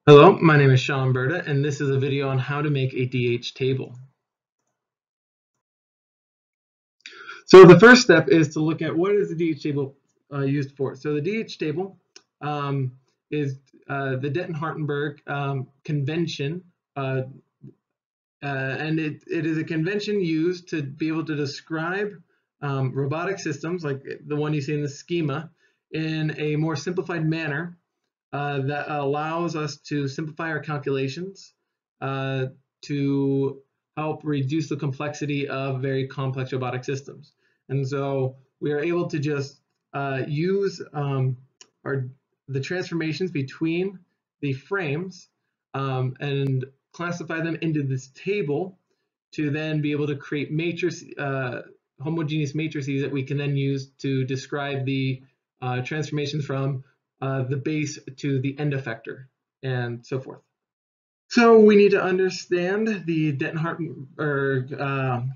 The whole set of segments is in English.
Hello, my name is Sean Berta, and this is a video on how to make a DH table. So the first step is to look at what is the DH table used for. So the DH table is the Denton-Hartenberg convention, and it is a convention used to be able to describe robotic systems like the one you see in the schema in a more simplified manner that allows us to simplify our calculations to help reduce the complexity of very complex robotic systems. And so we are able to just use the transformations between the frames and classify them into this table to then be able to create homogeneous matrices that we can then use to describe the transformations from the base to the end effector and so forth. So we need to understand the Denton-Hartenberg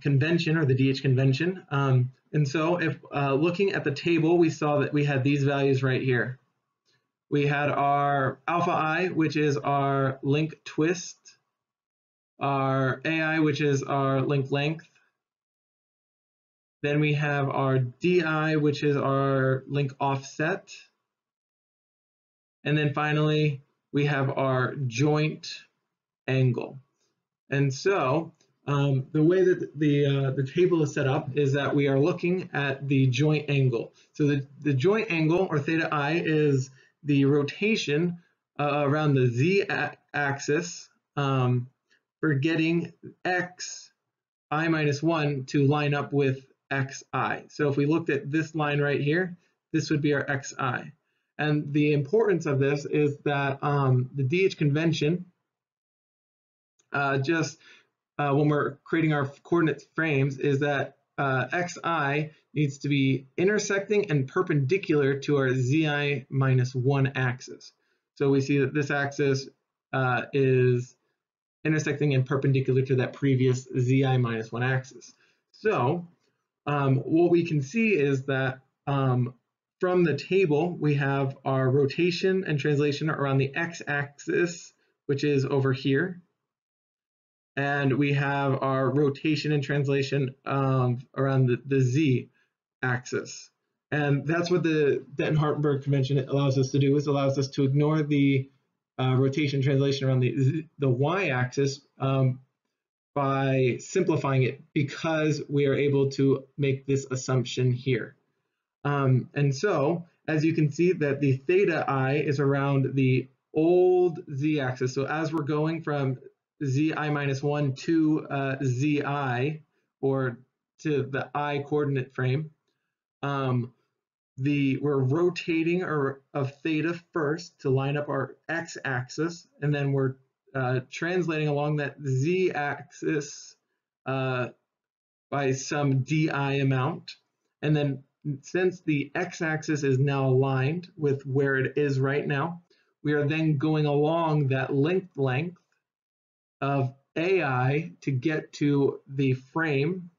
convention, or the DH convention. And so if looking at the table, we saw that we had these values right here. We had our alpha I, which is our link twist, our AI, which is our link length. Then we have our DI, which is our link offset. And then finally, we have our joint angle. And so the way that the table is set up is that we are looking at the joint angle. So the joint angle, or theta I, is the rotation around the z-axis for getting x I minus 1 to line up with xi. So if we looked at this line right here, this would be our xi. And the importance of this is that the DH convention, when we're creating our coordinate frames, is that xi needs to be intersecting and perpendicular to our zi minus 1 axis. So we see that this axis is intersecting and perpendicular to that previous zi minus 1 axis. So what we can see is that from the table, we have our rotation and translation around the x-axis, which is over here. And we have our rotation and translation around the z-axis. And that's what the Denton-Hartenberg convention allows us to do, is allows us to ignore the rotation translation around the y-axis by simplifying it, because we are able to make this assumption here. And so, as you can see, that the theta I is around the old z-axis. So as we're going from zi minus 1 to zi, or to the I coordinate frame, we're rotating of theta first to line up our x-axis, and then we're translating along that z-axis by some di amount. And then since the x-axis is now aligned with where it is right now, we are then going along that length of AI to get to the frame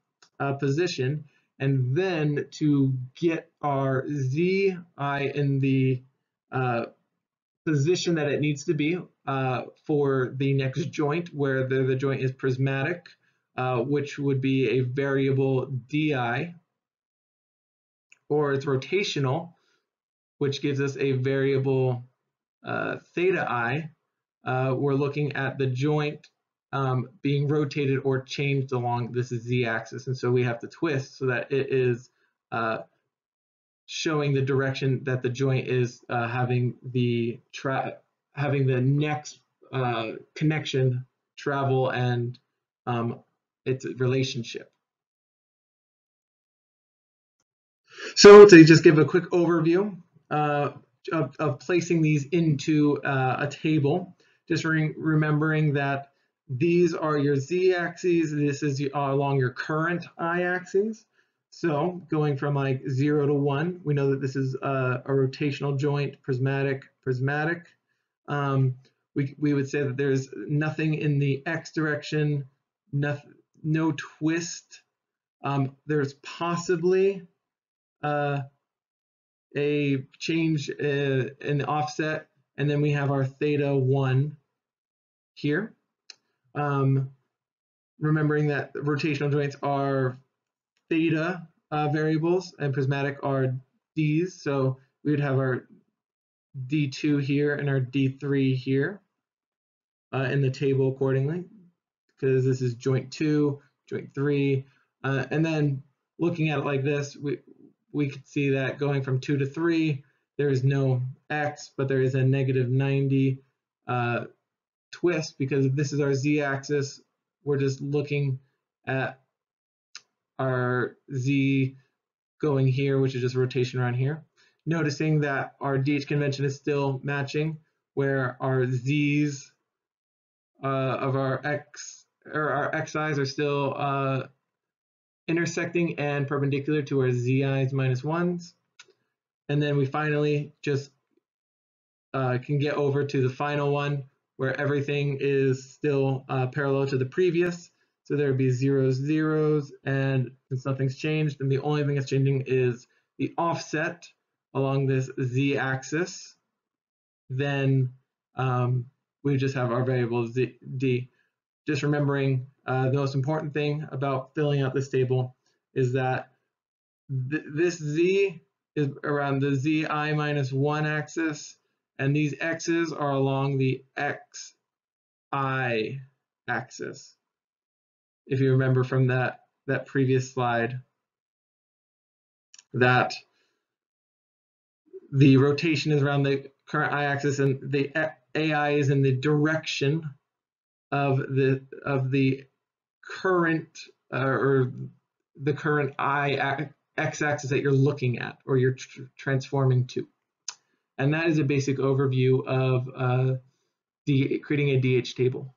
position, and then to get our zi in the position that it needs to be for the next joint, where the joint is prismatic, which would be a variable di, or it's rotational, which gives us a variable theta I. We're looking at the joint being rotated or changed along this z-axis, and so we have to twist so that it is showing the direction that the joint is having the next connection, travel, and its relationship. So to just give a quick overview of placing these into a table, just remembering that these are your z-axes, this is along your current I-axes. So going from like 0 to 1, we know that this is a rotational joint, prismatic. We would say that there's nothing in the x direction, no twist. There's possibly a change in the offset, and then we have our theta 1 here. Remembering that rotational joints are theta variables and prismatic are d's, so we would have our d2 here and our d3 here in the table accordingly, because this is joint 2, joint 3, and then looking at it like this, we could see that going from 2 to 3, there is no x, but there is a negative 90 twist, because if this is our z-axis, we're just looking at our z going here, which is just rotation around here. Noticing that our DH convention is still matching, where our z's of our x or our xi's are still intersecting and perpendicular to our zi's minus 1s. And then we finally just can get over to the final one where everything is still parallel to the previous. So there would be zeros, zeros, and since nothing's changed, then the only thing that's changing is the offset along this z-axis. Then we just have our variable d. Just remembering the most important thing about filling out this table is that this z is around the zi minus 1 axis, and these x's are along the xi axis. If you remember from that previous slide, that the rotation is around the current I-axis and the AI is in the direction of the current or the current x-axis that you're looking at or you're transforming to. And that is a basic overview of creating a DH table.